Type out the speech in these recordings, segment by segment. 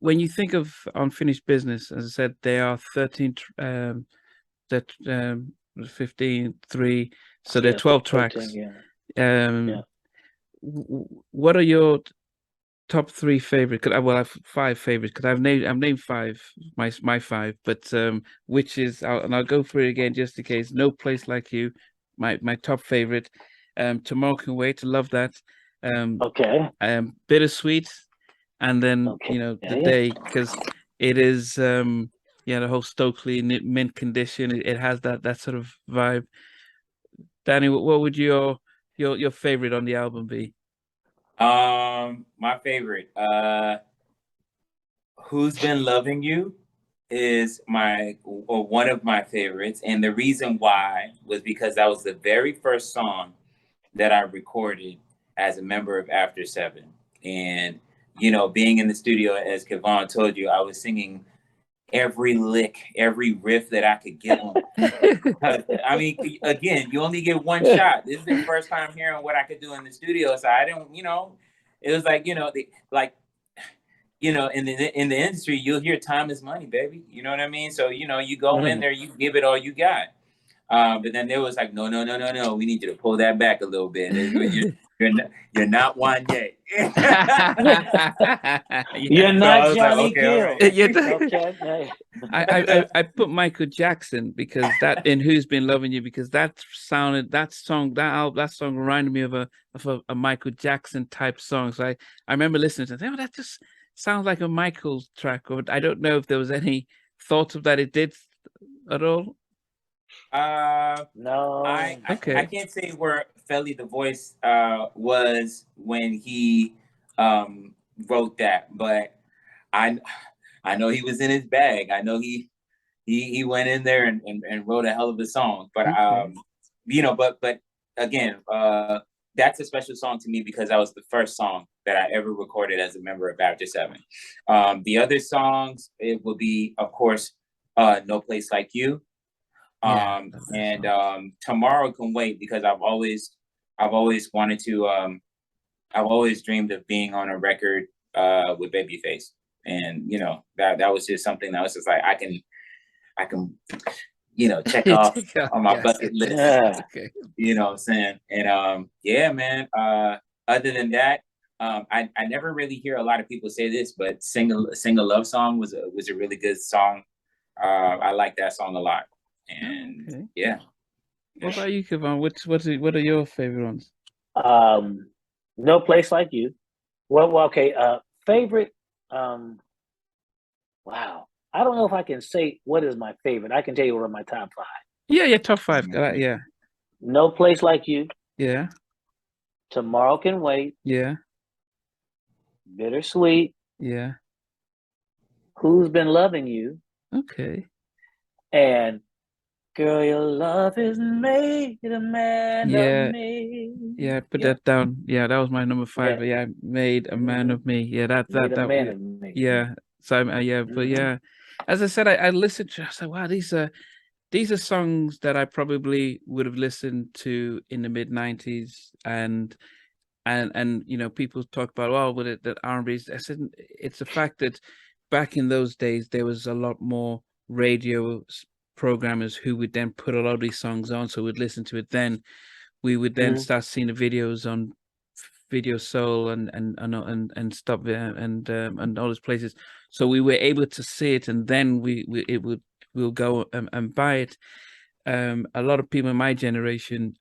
when you think of Unfinished Business, as I said, they are 13, that 15, 3, so they're 12 tracks. 13, yeah. What are your top 3 favorite? Well, I have 5 favorites because I've named 5, my 5, but which is I'll go through it again just in case. No Place Like You, my top favorite. Tomorrow Can Wait, love that. Okay. Bittersweet, and then Okay. The Day, because it is the whole Stokely mint condition. It has that sort of vibe. Danny, what would your favorite on the album be? My favorite, Who's Been Loving You is one of my favorites. And the reason why was because that was the very first song that I recorded as a member of After Seven. And, being in the studio, as Kevon told you, I was singing every lick, every riff that I could get on. I mean, again, you only get one shot. This is the first time hearing what I could do in the studio. So I don't, it was like, in the industry, you'll hear time is money, baby. You know what I mean? So, you go in there, you give it all you got. But then there was like, no. We need you to pull that back a little bit. You're not Wanye. You're not Johnny Gill. I put Michael Jackson because that in Who's Been Loving You, because that song reminded me of a Michael Jackson type song. So I remember listening to it, that just sounds like a Michael track. Or I don't know if there was any thought of that it did at all. No. I can't say where Felly the Voice was when he wrote that, but I know he was in his bag. I know he went in there and wrote a hell of a song. But but again, that's a special song to me because that was the first song that I ever recorded as a member of After Seven. The other songs, it will be, of course, No Place Like You. And Tomorrow Can Wait, because I've always wanted to I've always dreamed of being on a record with Babyface, and that was just something that was just like I can check off on my bucket list. Okay. You know what I'm saying? And man, other than that, I never really hear a lot of people say this, but Sing a Love Song was a really good song. I like that song a lot. And yeah. What about you, Kevon? What are your favorite ones? No Place Like You. Well, okay. Favorite. Wow. I don't know if I can say what is my favorite. I can tell you what are my top 5. Yeah, top 5. Yeah. No Place Like You. Yeah. Tomorrow Can Wait. Yeah. Bittersweet. Yeah. Who's Been Loving You. Okay. And Girl, Your Love Is Made a Man of Me. Yeah, put that down. Yeah, that was my number 5. Yeah, Made a Man of Me. Yeah, that Man of Me. Yeah. So but yeah, as I said, I listened to. I said, wow, these are songs that I probably would have listened to in the mid '90s, and people talk about that R&B. I said it's the fact that back in those days there was a lot more radio programmers who would then put a lot of these songs on, so we'd listen to it. Then we would then start seeing the videos on Video Soul and stuff and all those places. So we were able to see it, and then we'll go and buy it. A lot of people in my generation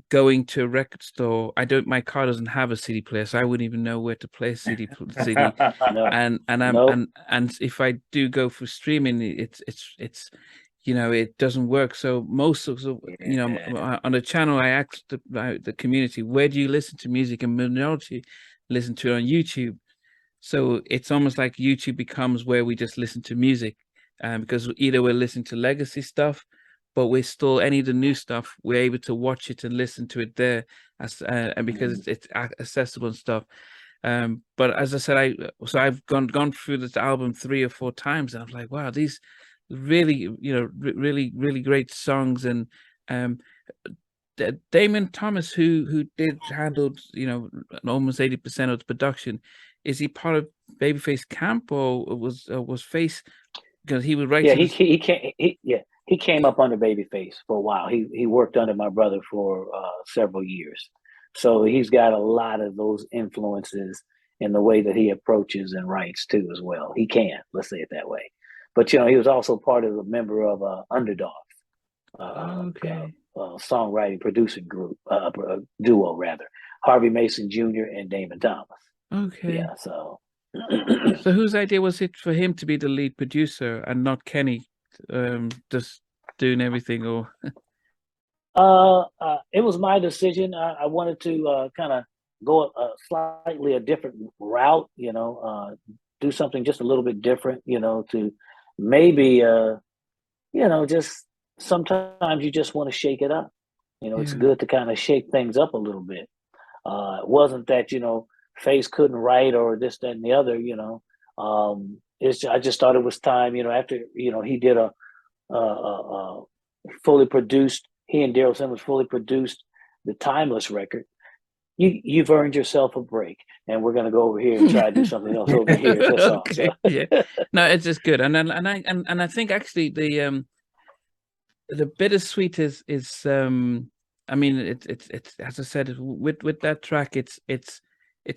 going to a record store. My car doesn't have a CD player, so I wouldn't even know where to play a CD. And if I do go for streaming, it's it doesn't work. So most of on the channel, I asked the community, where do you listen to music? And minority listen to it on YouTube. So it's almost like YouTube becomes where we just listen to music, because either we're listening to legacy stuff, but we're still any of the new stuff, we're able to watch it and listen to it there, and because it's accessible and stuff. But as I said, I've gone through this album 3 or 4 times, and I'm like, wow, these really, really great songs. And Damon Thomas, who handled almost 80% of the production, is he part of Babyface camp, or was Face, because he would write? Yeah, he came up under Babyface for a while. He worked under my brother for several years, so he's got a lot of those influences in the way that he approaches and writes too as well. He can, let's say it that way. But he was also part of a member of Underdog, songwriting producing group, duo rather. Harvey Mason Jr. and Damon Thomas. Okay. Yeah. So. So whose idea was it for him to be the lead producer and not Kenny, just doing everything? Or it was my decision. I wanted to kind of go slightly a different route, do something just a little bit different, to maybe, just sometimes you just want to shake it up. It's good to kind of shake things up a little bit. It wasn't that, Face couldn't write or this, that, and the other, I just thought it was time, after, he did a fully produced, he and Daryl Simmons fully produced the Timeless record. You've earned yourself a break, and we're going to go over here and try to do something else over here. That's okay. all. So. Yeah, no, it's just good, and I think actually the bittersweet is I mean it's as I said, with that track, it's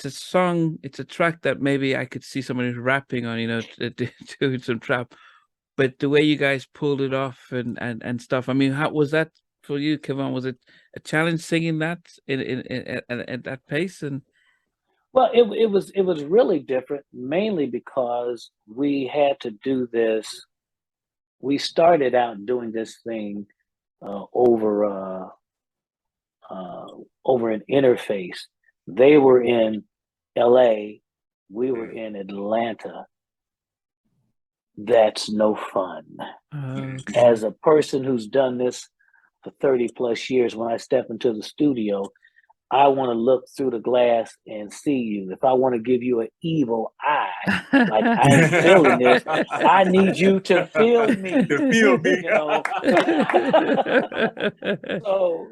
a song, it's a track that maybe I could see somebody rapping on, doing some trap, but the way you guys pulled it off and stuff. I mean, how was that for you, Kevon? Was it a challenge singing that at that pace? And well, it was really different, mainly because we had to do this. We started out doing this thing over an interface. They were in LA, we were in Atlanta. That's no fun. Okay. As a person who's done this for 30 plus years, when I step into the studio, I want to look through the glass and see you. If I want to give you an evil eye, like I ain't feeling this, I need you to feel me. To feel me.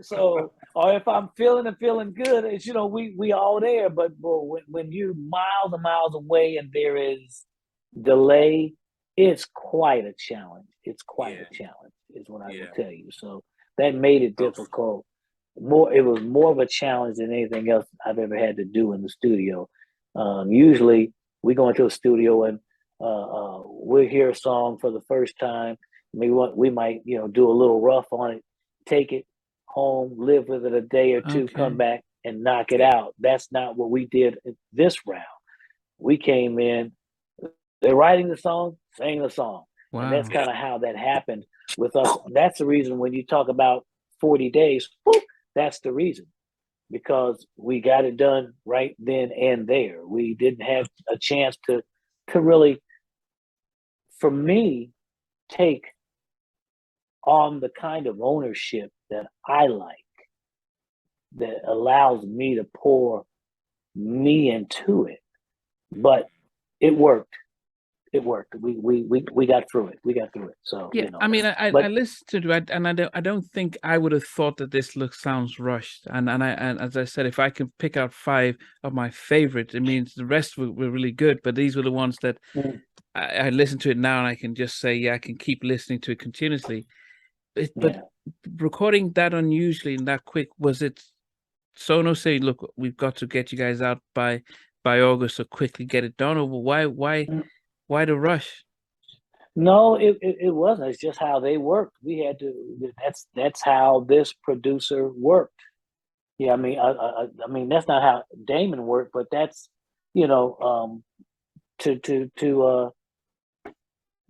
So, or if I'm feeling good, it's, we all there. But when you miles and miles away and there is delay, it's quite a challenge. It's quite a challenge, is what I will tell you. So that made it difficult. It was more of a challenge than anything else I've ever had to do in the studio. Usually we go into a studio and we'll hear a song for the first time. Maybe we might, do a little rough on it, take it home, live with it a day or two, come back and knock it out. That's not what we did this round. We came in, they're writing the song, sang the song. Wow. And that's kind of how that happened with us. That's the reason when you talk about 40 days, whoop, that's the reason, because we got it done right then and there. We didn't have a chance to really, for me, take on the kind of ownership that I like, that allows me to pour me into it. But it worked. It worked. We got through it. So yeah, I mean, I listened to it, and I don't think I would have thought that this sounds rushed. And as I said, if I can pick out 5 of my favorites, it means the rest were really good. But these were the ones that I listened to it now, and I can just say, I can keep listening to it continuously. But recording that unusually and that quick, was it Sono saying, "Look, we've got to get you guys out by August, so quickly get it done"? Or why the rush? No, it wasn't. It's just how they worked. We had to. That's how this producer worked. Yeah, I mean that's not how Damon worked, but that's to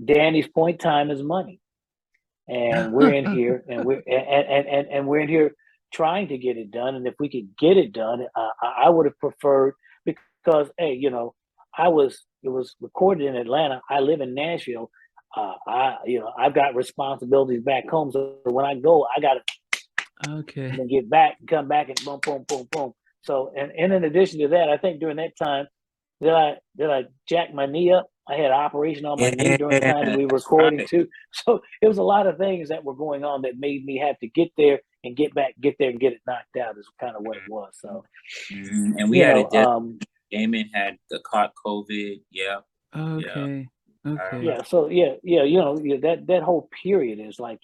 Danny's point, time is money, and we're in here and we're in here trying to get it done. And if we could get it done, I would have preferred, because hey, it was recorded in Atlanta. I live in Nashville. I've got responsibilities back home. So when I go, I got to get back and come back and boom, boom, boom, boom. So, and in addition to that, I think during that time, did I jack my knee up? I had an operation on my knee during the time that we were recording too. So it was a lot of things that were going on that made me have to get there and get there and get it knocked out, is kind of what it was. So, and we had it Damon had caught COVID. Yeah. Okay. Okay. Yeah, so that whole period is like,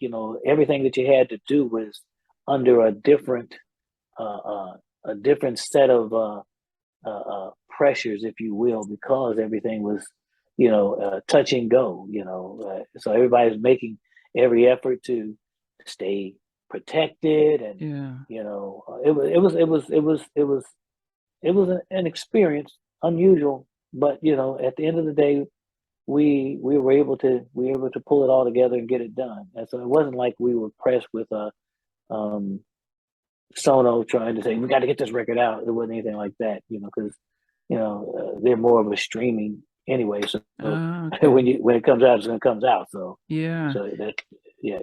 everything that you had to do was under a different set of pressures, if you will, because everything was, touch and go. So everybody's making every effort to stay protected, and it was an experience, unusual, but at the end of the day, we were able to pull it all together and get it done. And so it wasn't like we were pressed with Sono trying to say we got to get this record out. It wasn't anything like that, because they're more of a streaming anyway. So okay. when it comes out, it's going to comes out. So yeah. Yeah.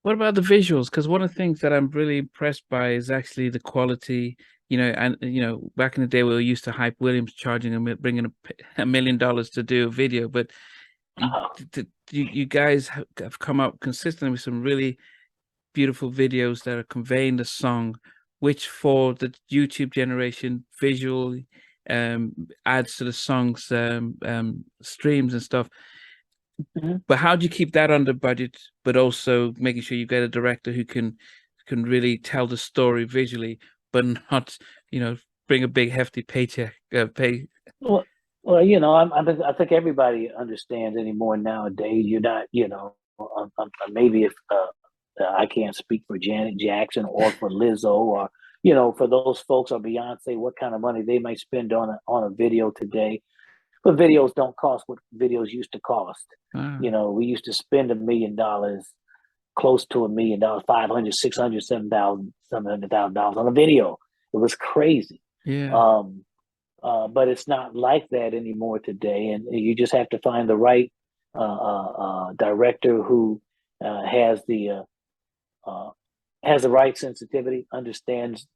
What about the visuals? Because one of the things that I'm really impressed by is actually the quality. And back in the day, we were used to Hype Williams bringing $1 million to do a video, but you guys have come up consistently with some really beautiful videos that are conveying the song, which for the YouTube generation visually adds to the song's streams and stuff. Mm-hmm. But how do you keep that under budget, but also making sure you get a director who can really tell the story visually, but not, bring a big hefty paycheck? Well, I think everybody understands anymore nowadays. You're not, maybe if I can't speak for Janet Jackson or for Lizzo or for those folks or Beyonce, what kind of money they might spend on a video today. But videos don't cost what videos used to cost. We used to spend $1 million, close to $1 million, $500, $600, $700,000 on a video. It was crazy. Yeah. But it's not like that anymore today, and you just have to find the right director who has the right sensitivity, understands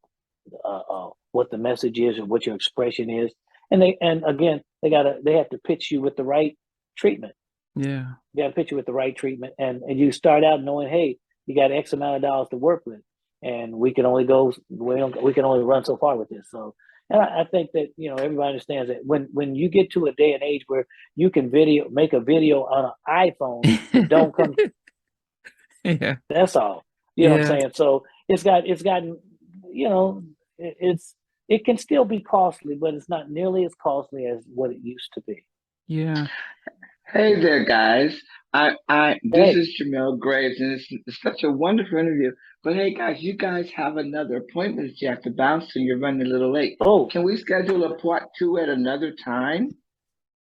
what the message is and what your expression is, and again they have to pitch you with the right treatment. Yeah, you got to pitch you with the right treatment, and you start out knowing, hey, you got X amount of dollars to work with, and we can only run so far with this. So, and I think that everybody understands that when you get to a day and age where you can make a video on an iPhone, don't come. Yeah, that's all. You know what I'm saying? So it's gotten, it can still be costly, but it's not nearly as costly as what it used to be. Yeah. Hey there, guys. This is Jamel Graves, and it's such a wonderful interview. But hey, guys, you guys have another appointment that you have to bounce to. You're running a little late. Oh, can we schedule a part 2 at another time?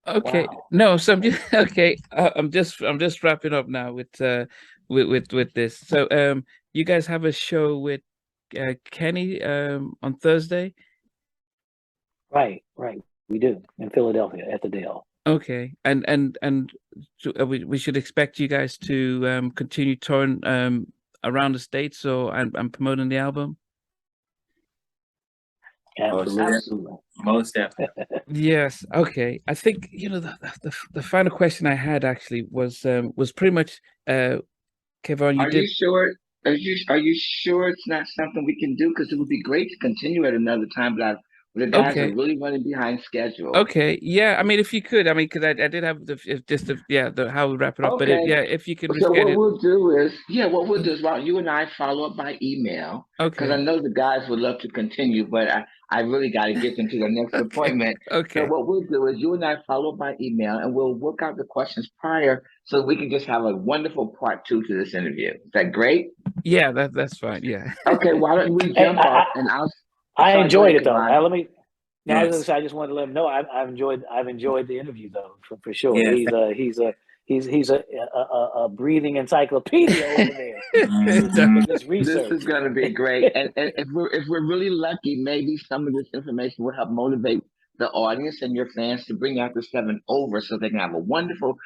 Okay. Wow. No. So I'm just wrapping up now with this. So you guys have a show with Kenny on Thursday. Right. We do in Philadelphia at the Dale. Okay, and we should expect you guys to continue touring around the States and promoting the album. Absolutely. Most definitely. Yes. Okay. I think the final question I had actually was pretty much Kevon. You sure? Are you sure it's not something we can do? Because it would be great to continue at another time, but the guys are really running behind schedule. Okay. Yeah. I mean, if you could, because I did have how we wrap it up. Okay. But if you could. So what we'll do is, well, you and I follow up by email. Okay. Because I know the guys would love to continue, but I really got to get them to their next appointment. Okay. So what we'll do is you and I follow up by email, and we'll work out the questions prior so we can just have a wonderful part 2 to this interview. Is that great? Yeah, that's fine. Yeah. Okay. Why don't we jump off and I enjoyed it though. Yes. I just wanted to let him know I've enjoyed the interview though for sure. Yes. He's a breathing encyclopedia over there. This is going to be great, and if we're really lucky, maybe some of this information will help motivate the audience and your fans to bring After 7 over so they can have a wonderful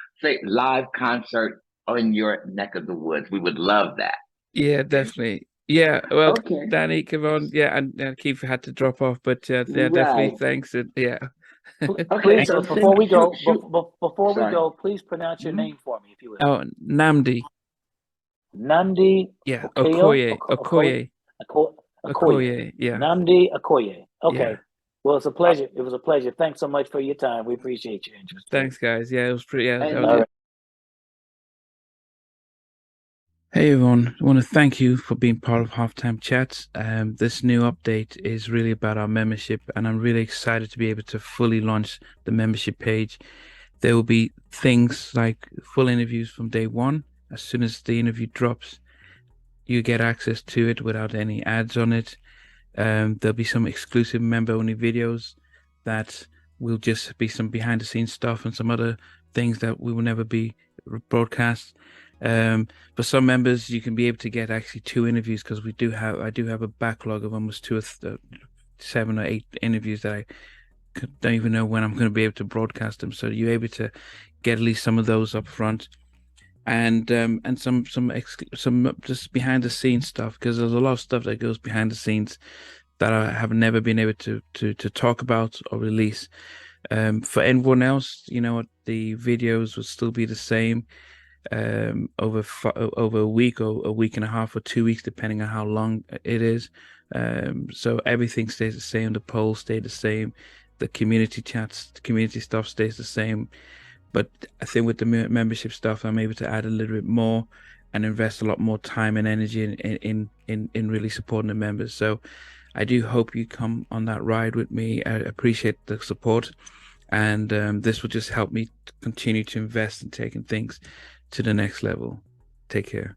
live concert in your neck of the woods. We would love that. Yeah, definitely. Yeah, well, okay. Danny, Kevon, and Keith had to drop off, but definitely thanks. Okay, so before we go, please pronounce your name for me, if you would. Oh, Nnamdi. Nnamdi. Yeah, Okoye. Okoye. Yeah. Nnamdi Okoye. Okay. Well, it's a pleasure. It was a pleasure. Thanks so much for your time. We appreciate your interest. Thanks, guys. Yeah, it was pretty. Yeah, And, that was All it. right. Hey everyone, I want to thank you for being part of Halftime Chats. This new update is really about our membership, and I'm really excited to be able to fully launch the membership page. There will be things like full interviews from day one. As soon as the interview drops, you get access to it without any ads on it. There'll be some exclusive member-only videos that will just be some behind-the-scenes stuff and some other things that will never be broadcast. For some members, you can be able to get actually 2 interviews, because I do have a backlog of almost 7 or 8 interviews that I don't even know when I'm going to be able to broadcast them. So you're able to get at least some of those up front, and some just behind the scenes stuff, because there's a lot of stuff that goes behind the scenes that I have never been able to talk about or release. For everyone else, you know what, the videos will still be the same. Over a week or a week and a half or 2 weeks, depending on how long it is. So everything stays the same. The polls stay the same. The community chats, the community stuff stays the same. But I think with the membership stuff, I'm able to add a little bit more and invest a lot more time and energy in really supporting the members. So I do hope you come on that ride with me. I appreciate the support, and this will just help me continue to invest in taking things to the next level. Take care.